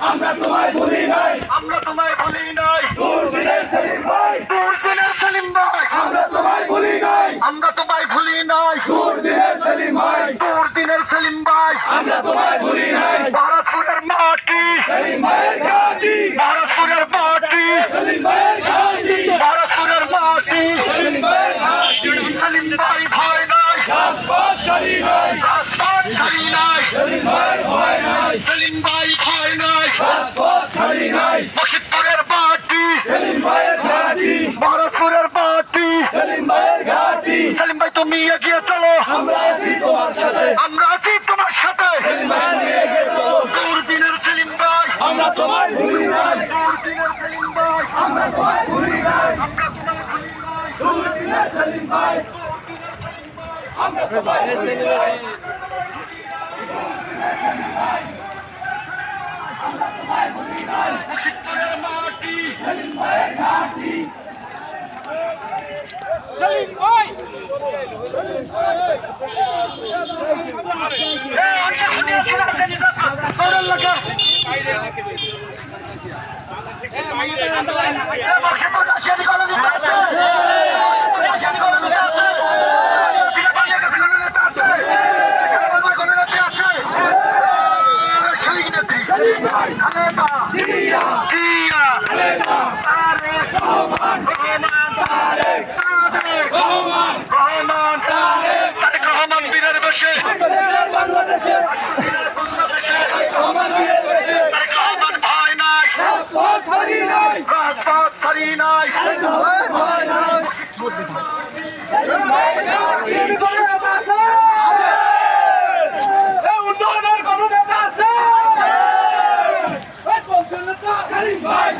আমরা তোমায় ভুলি নাই, আমরা তোমায় ভুলি নাই, দুর্দিনের সেলিম ভাই, দুর্দিনের সেলিম ভাই, আমরা তোমায় ভুলি নাই, আমরা তোমায় ভুলি নাই, দুর্দিনের সেলিম ভাই, দুর্দিনের সেলিম ভাই, আমরা তোমায় ভুলি নাই, ভারতপুরের মাটি, সেলিম ভাইয়ের ঘাঁটি, ভারতপুরের মাটি, সেলিম ভাইয়ের ঘাঁটি, ভারতপুরের মাটি, সেলিম ভাইয়ের ঘাঁটি, সেলিম ভাই ভয় নাই, রাজপথ ছাড়ি নাই, রাজপথ ছাড়ি নাই, সেলিম ভাইয়ের ভয় নাই, সেলিম ভাই ভয় নাই, রাজপথ ছাড়ি নাই, মুর্শিদপুরের মাটি, সেলিম ভাইয়ের ঘাঁটি, ভারতপুরের মাটি, সেলিম ভাইয়ের ঘাঁটি, সেলিম ভাই তুমি এগিয়ে চলো, আমরা আছি তোমার সাথে, আমরা আছি তোমার সাথে, সেলিম ভাই নিয়ে এগিয়ে চলো, দুর্দিনের সেলিম ভাই, আমরা তোমায় ভুলি নাই, দুর্দিনের সেলিম ভাই, আমরা তোমায় ভুলি নাই, আমরা তোমায় ভুলি নাই, দুর্দিনের সেলিম ভাই, আমরা তোমায় ভুলি নাই, আমরা তোমায় ভুলি নাই, মুর্শিদপুরের মাটি, সেলিম ভাইয়ের ঘাঁটি, বাংলাদেশের আমার বীরের বেশে ভয় নাই, রাজপথ ছাড়ি নাই, রাজপথ ছাড়ি নাই, ভয় নাই, উন্নয়নের কোনো নেতা আছে, সেলিম ভাই